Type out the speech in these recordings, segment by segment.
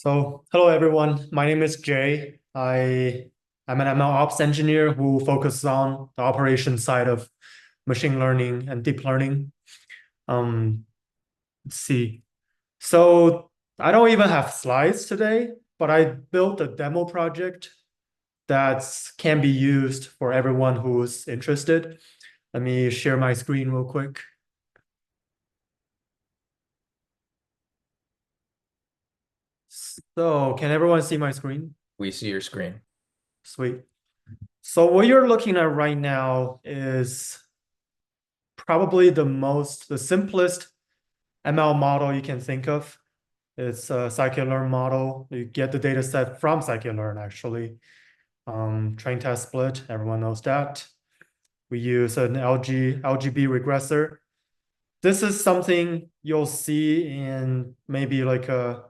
So, hello everyone. My name is Jay. I'm an ML ops engineer who focuses on the operation side of machine learning and deep learning. Um, let's see. So, I don't even have slides today, but I built a demo project that can be used for everyone who's interested. Let me share my screen real quick. So, can everyone see my screen? We see your screen. Sweet. So what you're looking at right now is probably the simplest ML model you can think of. It's a scikit-learn model. You get the data set from scikit-learn, actually. Train test split, everyone knows that. We use an LGB regressor. This is something you'll see in maybe like a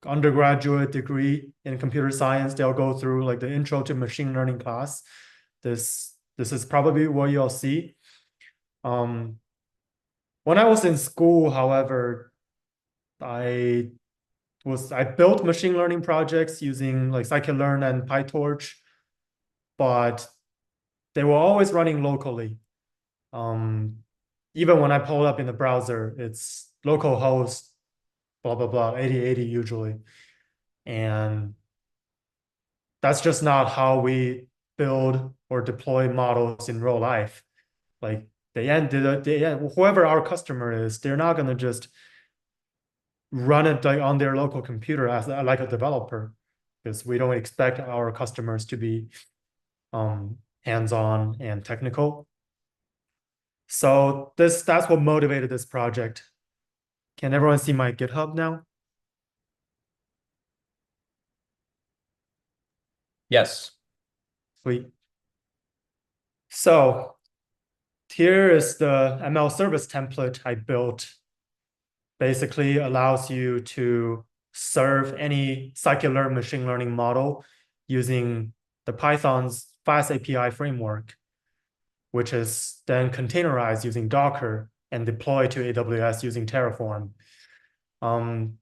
undergraduate degree in computer science. They'll go through like the intro to machine learning class. This is probably what you'll see. Um, when I was in school, however, I I built machine learning projects using like scikit-learn and PyTorch, but they were always running locally. Um, Even when I pulled up in the browser, it's localhost, blah, blah, blah, 8080 usually. And that's just not how we build or deploy models in real life. Like whoever our customer is, they're not going to just run it like on their local computer as like a developer, because we don't expect our customers to be hands-on and technical. So that's what motivated this project. Can everyone see my GitHub now? Yes. Sweet. So here is the ML service template I built. Basically allows you to serve any scikit-learn machine learning model using the Python's fast API framework, which is then containerized using Docker and deployed to AWS using Terraform. Um,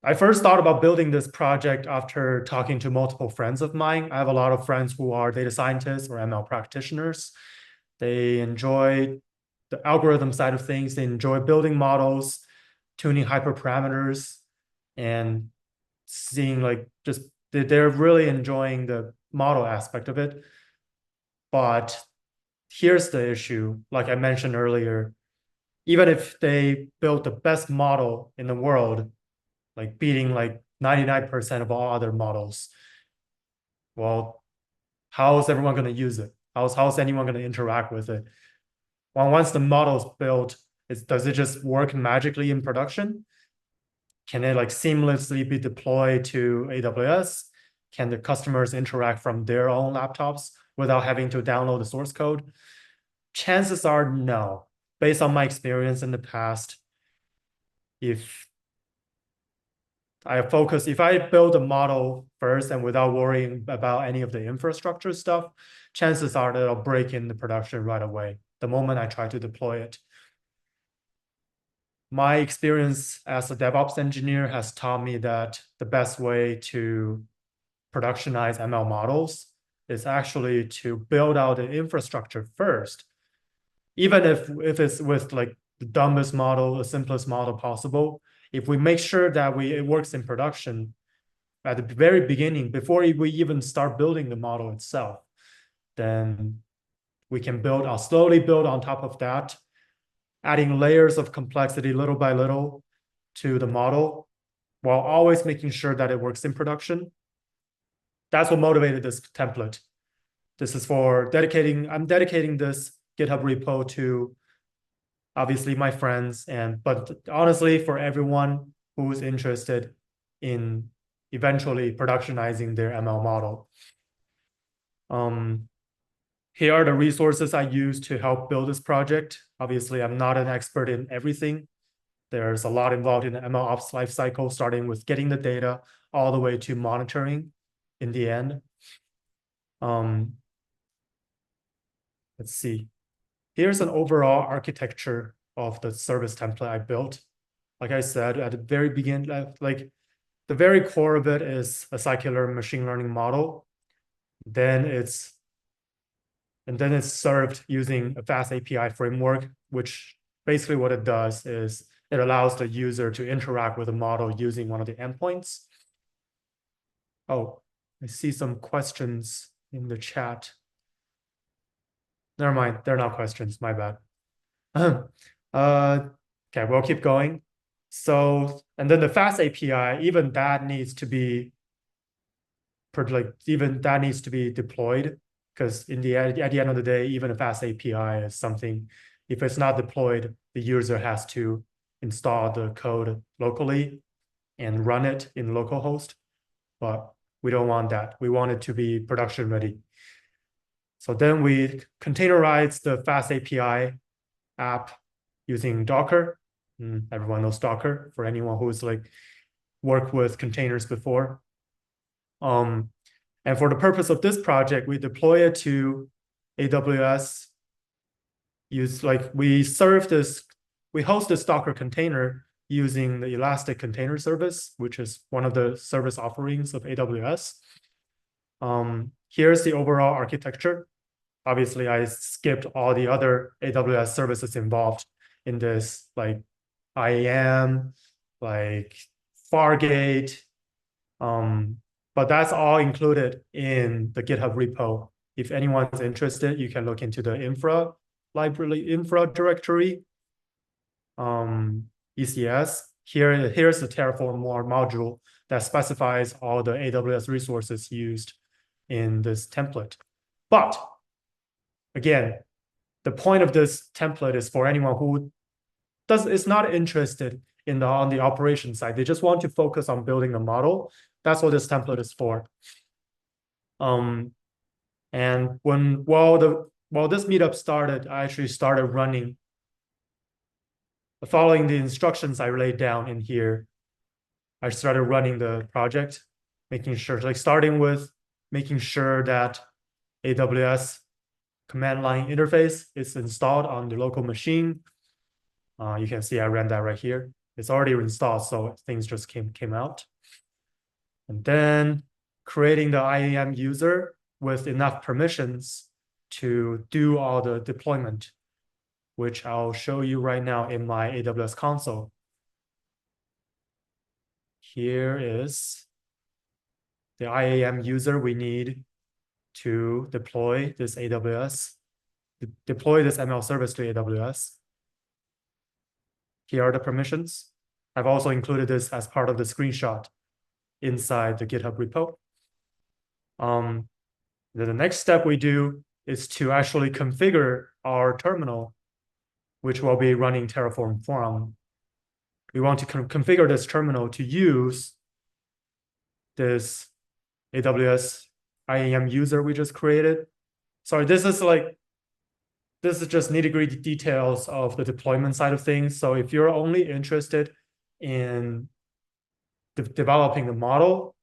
I first thought about building this project after talking to multiple friends of mine. I have a lot of friends who are data scientists or ML practitioners. They enjoy the algorithm side of things. They enjoy building models, tuning hyperparameters, and seeing like just they're really enjoying the model aspect of it. But here's the issue, like I mentioned earlier, even if they build the best model in the world, like beating like 99% of all other models, well, how is everyone going to use it? How's anyone going to interact with it? Well, once the model is built, does it just work magically in production? Can it like seamlessly be deployed to AWS? Can the customers interact from their own laptops without having to download the source code? Chances are no. Based on my experience in the past, if if I build a model first and without worrying about any of the infrastructure stuff, chances are that it'll break into production right away the moment I try to deploy it. My experience as a DevOps engineer has taught me that the best way to productionize ML models is actually to build out the infrastructure first, even if it's with like the dumbest model, the simplest model possible. If we make sure that it works in production at the very beginning, before we even start building the model itself, then we can slowly build on top of that, adding layers of complexity little by little to the model, while always making sure that it works in production. That's what motivated this template. This is I'm dedicating this GitHub repo to obviously my friends, but honestly for everyone who's interested in eventually productionizing their ML model. Here are the resources I use to help build this project. Obviously, I'm not an expert in everything. There's a lot involved in the ML ops lifecycle, starting with getting the data all the way to monitoring in the end. Um, let's see. Here's an overall architecture of the service template I built. like I said, at the very beginning, like the very core of it is a circular machine learning model. Then it's served using a fast API framework, which basically what it does is it allows the user to interact with the model using one of the endpoints. Oh, I see some questions in the chat. Never mind, they're not questions, my bad. Okay, we'll keep going. So, and then the fast API, even that needs to be deployed, because at the end of the day, even a fast API is something, if it's not deployed, the user has to install the code locally and run it in localhost. But we don't want that. We want it to be production ready. So then we containerize the fast API app using Docker. Everyone knows Docker for anyone who's like worked with containers before. And for the purpose of this project, we deploy it to AWS. We host this Docker container using the Elastic Container Service, which is one of the service offerings of AWS. Here's the overall architecture. Obviously, I skipped all the other AWS services involved in this, like IAM, like Fargate, but that's all included in the GitHub repo. If anyone's interested, you can look into the infra directory, ECS. Here's the Terraform module that specifies all the AWS resources used in this template. But again, the point of this template is for anyone who is not interested on the operation side. They just want to focus on building a model. That's what this template is for. And while this meetup started, I actually started running, following the instructions I laid down in here. I started running the project, starting with making sure that AWS command line interface is installed on the local machine. You can see I ran that right here. It's already installed, so things just came out. And then creating the IAM user with enough permissions to do all the deployment, which I'll show you right now in my AWS console. Here is the IAM user we need to deploy this ML service to AWS. Here are the permissions. I've also included this as part of the screenshot inside the GitHub repo. Then the next step we do is to actually configure our terminal, which will be running Terraform from. We want to configure this terminal to use this AWS IAM user we just created. Sorry, this is just nitty-gritty details of the deployment side of things. So if you're only interested in developing the model,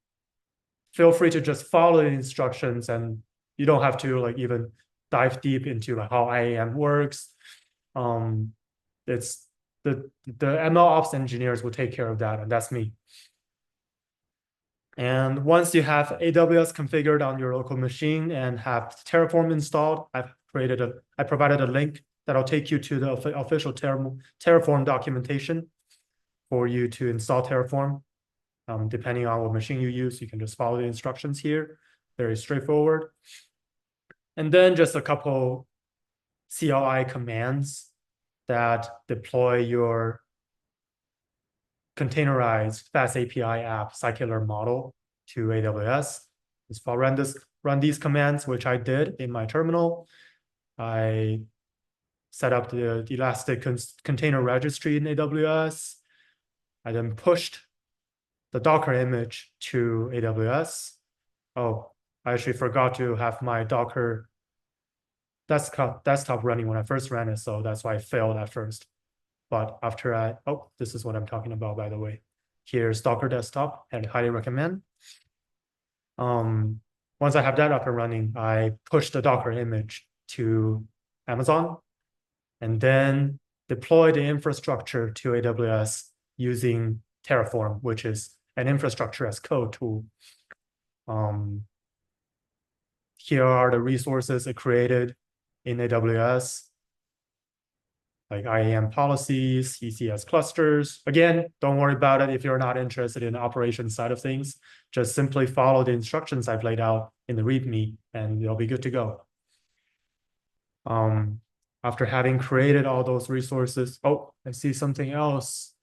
feel free to just follow the instructions, and you don't have to even dive deep into how IAM works. It's the ML ops engineers will take care of that, and that's me. And once you have AWS configured on your local machine and have Terraform installed, I provided a link that'll take you to the official Terraform documentation for you to install Terraform. Depending on what machine you use, you can just follow the instructions here. Very straightforward. And then just a couple CLI commands that deploy your containerized fast API app circular model to AWS. Just run these commands, which I did in my terminal. I set up the Elastic container registry in AWS. I then pushed the Docker image to AWS. Oh, I actually forgot to have my Docker desktop running when I first ran it, so that's why I failed at first. But after this is what I'm talking about, by the way. Here's Docker desktop, and I highly recommend. Once I have that up and running, I push the Docker image to Amazon, and then deploy the infrastructure to AWS using Terraform, which is an infrastructure as code tool. Here are the resources it created in AWS, like IAM policies, ECS clusters. Again, don't worry about it if you're not interested in the operations side of things. Just simply follow the instructions I've laid out in the README, and you'll be good to go. After having created all those resources, oh, I see something else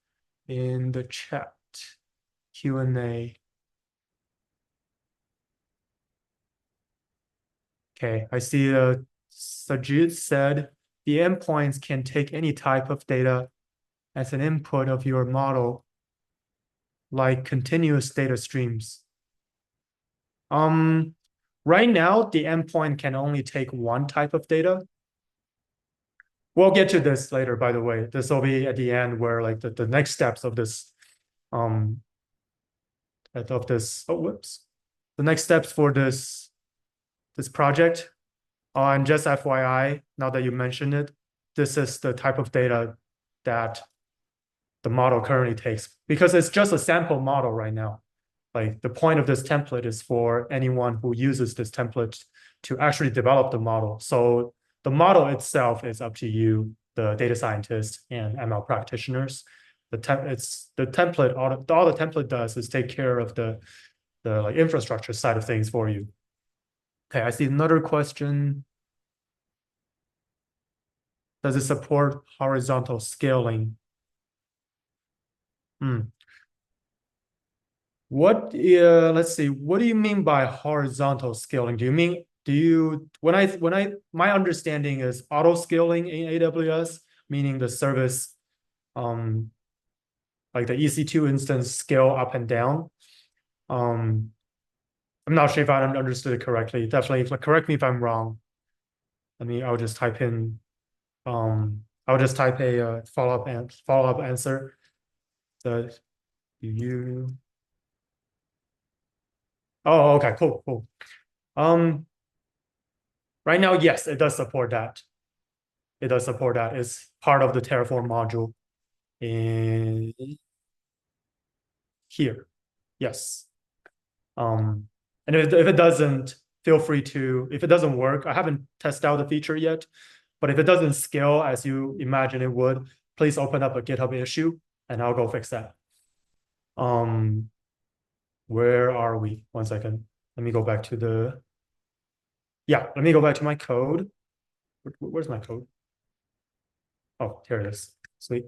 in the chat, Q&A. Okay, I see Sajid said the endpoints can take any type of data as an input of your model, like continuous data streams. Right now, the endpoint can only take one type of data. We'll get to this later, by the way. This will be at the end where like the next steps of this, oh, whoops. The next steps for this project. And just FYI, now that you mentioned it, this is the type of data that the model currently takes, because it's just a sample model right now. Like the point of this template is for anyone who uses this template to actually develop the model. So the model itself is up to you, the data scientists and ML practitioners. The template, all the template does is take care of the like infrastructure side of things for you. Okay, I see another question. Does it support horizontal scaling? Let's see, what do you mean by horizontal scaling? My understanding is auto scaling in AWS, meaning the service, like the EC2 instance scale up and down. I'm not sure if I understood it correctly. Definitely correct me if I'm wrong. I'll just type in, I'll just type a follow-up answer. The you Oh, okay, cool. Right now, yes, it does support that. It does support that. It's part of the Terraform module in here. Yes. And if it doesn't, feel free to, if it doesn't work, I haven't tested out the feature yet, but if it doesn't scale as you imagine it would, please open up a GitHub issue and I'll go fix that. Where are we? 1 second. Let me go back to my code. Where's my code? Oh, here it is. Sweet.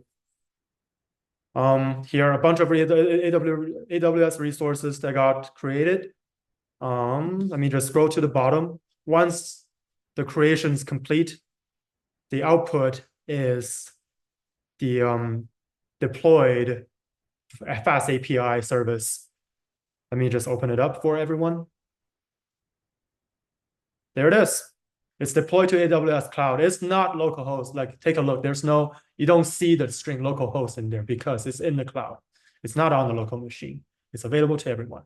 Here are a bunch of AWS resources that got created. Let me just scroll to the bottom. Once the creation is complete, the output is the deployed fast API service. Let me just open it up for everyone. There it is. It's deployed to AWS cloud. It's not localhost. Like, take a look. You don't see the string localhost in there because it's in the cloud. It's not on the local machine. It's available to everyone.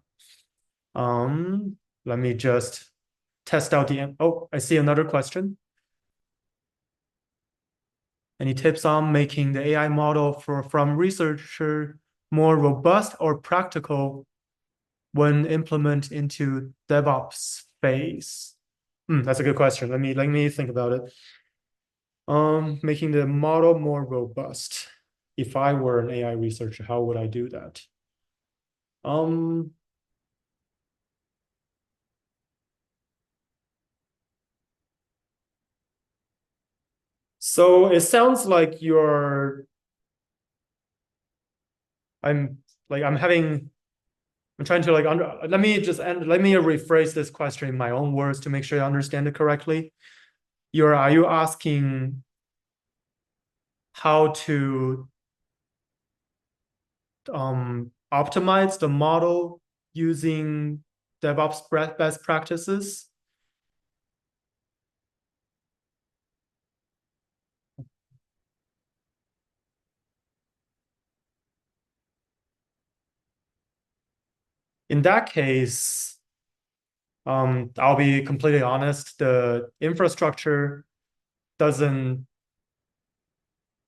Let me just test out oh, I see another question. Any tips on making the AI model from researcher more robust or practical when implement into DevOps phase? That's a good question. Let me think about it. Making the model more robust. If I were an AI researcher, how would I do that? So it sounds like I'm trying to let me rephrase this question in my own words to make sure I understand it correctly. Are you asking how to optimize the model using DevOps best practices? In that case, I'll be completely honest, the infrastructure doesn't,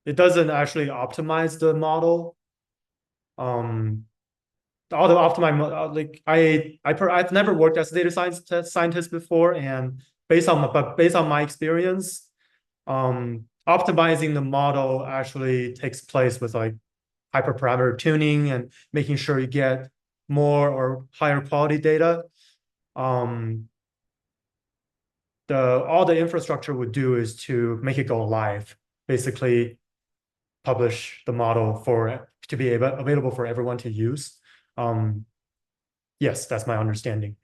actually optimize the model. All the optimize like I've never worked as a data scientist before, and based on my experience, optimizing the model actually takes place with like hyperparameter tuning and making sure you get more or higher quality data. Um, all the infrastructure would do is to make it go live, basically publish the model for to be available for everyone to use. Um, yes, that's my understanding.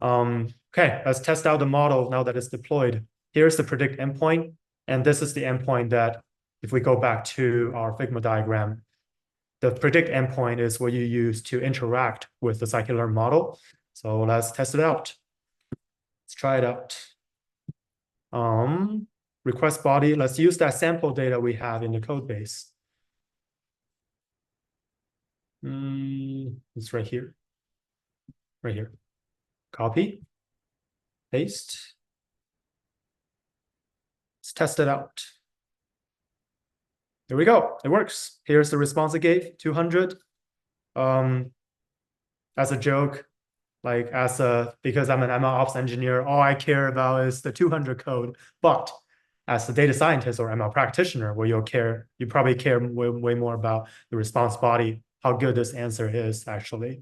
Okay, let's test out the model now that it's deployed. Here's the predict endpoint, and this is the endpoint that if we go back to our Figma diagram, the predict endpoint is what you use to interact with the scikit-learn model. So let's test it out. Let's try it out. Request body, let's use that sample data we have in the code base. It's right here. Right here. Copy, paste. Let's test it out. There we go. It works. Here's the response it gave, 200. As a joke, like because I'm an ML ops engineer, all I care about is the 200 code. But as a data scientist or ML practitioner, well, you probably care way more about the response body, how good this answer is actually.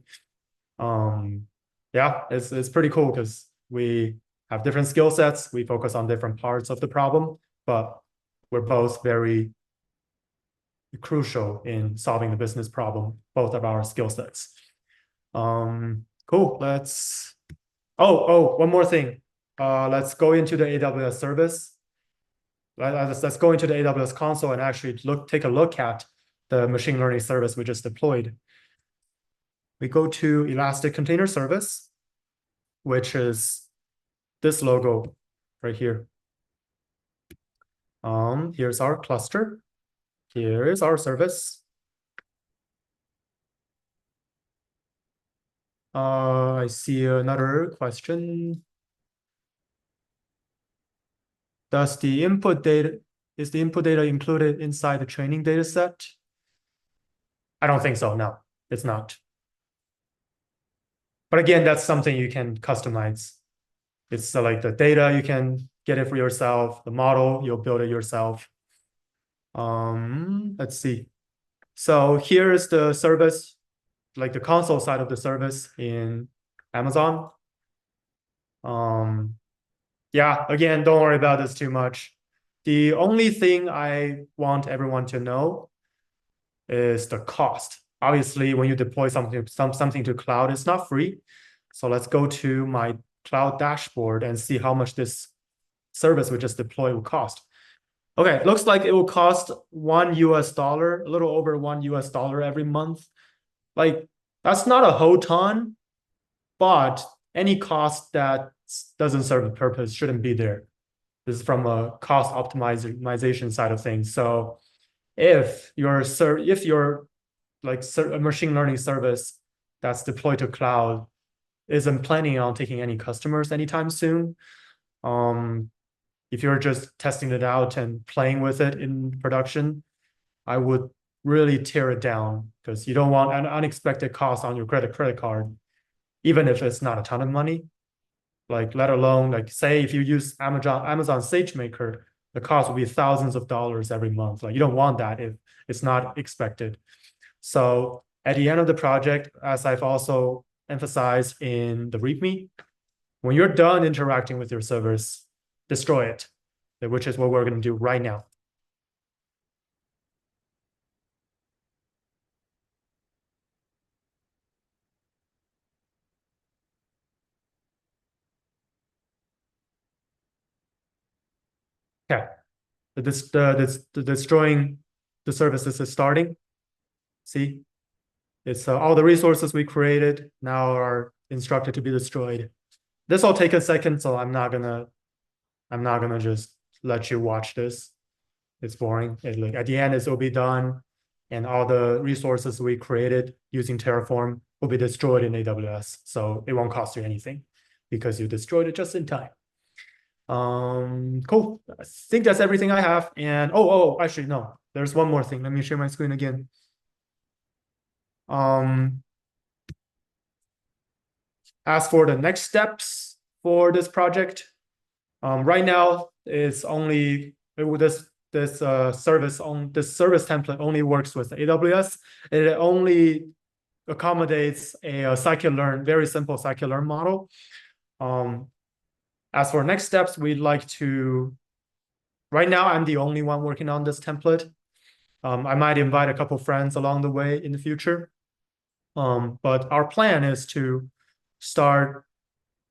Yeah, it's pretty cool because we have different skill sets. We focus on different parts of the problem, but we're both very crucial in solving the business problem, both of our skill sets. Cool. One more thing. Let's go into the AWS service. Let's go into the AWS console and actually take a look at the machine learning service we just deployed. We go to Elastic Container Service, which is this logo right here. Here's our cluster. Here is our service. I see another question. Is the input data included inside the training data set? I don't think so. No, it's not. But again, that's something you can customize. It's like the data, you can get it for yourself. The model, you'll build it yourself. Let's see. So here is the service, like the console side of the service in Amazon. Yeah, again, don't worry about this too much. The only thing I want everyone to know is the cost. Obviously, when you deploy something to cloud, it's not free. So let's go to my cloud dashboard and see how much this service we just deployed will cost. Okay, looks like it will cost $1, a little over $1 every month. Like, that's not a whole ton, but any cost that doesn't serve a purpose shouldn't be there. This is from a cost optimization side of things. So if your like a machine learning service that's deployed to cloud isn't planning on taking any customers anytime soon, if you're just testing it out and playing with it in production, I would really tear it down because you don't want an unexpected cost on your credit card, even if it's not a ton of money. Like let alone like say if you use Amazon SageMaker, the cost will be thousands of dollars every month. Like you don't want that if it's not expected. So at the end of the project, as I've also emphasized in the README, when you're done interacting with your servers, destroy it, which is what we're going to do right now. Okay, the destroying the services is starting. See, it's all the resources we created now are instructed to be destroyed. This will take a second, so I'm not gonna just let you watch this. It's boring. Like at the end, it will be done, and all the resources we created using Terraform will be destroyed in AWS. So it won't cost you anything because you destroyed it just in time. Cool. I think that's everything I have. And actually no, there's one more thing. Let me share my screen again. As for the next steps for this project, right now it's only this service on this service template only works with AWS. It only accommodates a scikit-learn, very simple scikit-learn model. As for next steps, we'd like to. Right now, I'm the only one working on this template. I might invite a couple friends along the way in the future. But our plan is to start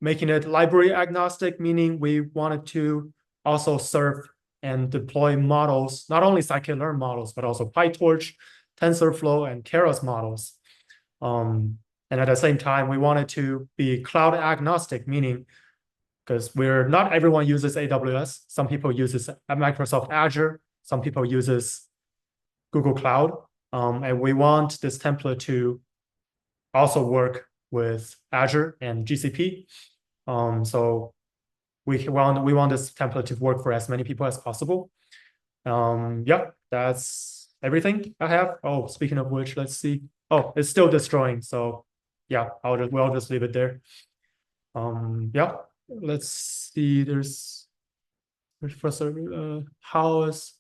making it library agnostic, meaning we wanted to also serve and deploy models, not only scikit-learn models, but also PyTorch, TensorFlow, and Keras models. And at the same time, we wanted to be cloud agnostic, meaning because not everyone uses AWS. Some people uses Microsoft Azure. Some people uses Google Cloud. And we want this template to also work with Azure and GCP. So we want this template to work for as many people as possible. Yeah, that's everything I have. Oh, speaking of which, let's see. Oh, it's still destroying. So yeah, we'll just leave it there. Yeah, let's see. There's how is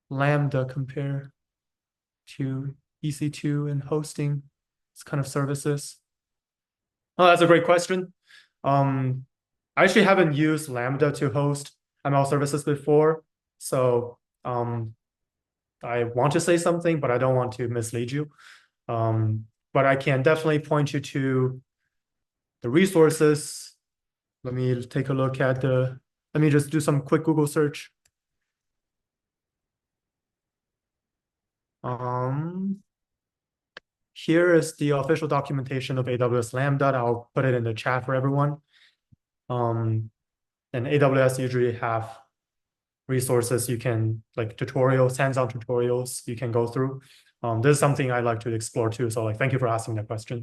Lambda compare to EC2 and hosting this kind of services? Oh, that's a great question. I actually haven't used Lambda to host ML services before, so I want to say something, but I don't want to mislead you. But I can definitely point you to the resources. Let me take a look at let me just do some quick Google search. Here is the official documentation of AWS Lambda. I'll put it in the chat for everyone. And AWS usually have resources you can, like tutorials, hands-on tutorials you can go through. This is something I like to explore too. So thank you for asking that question.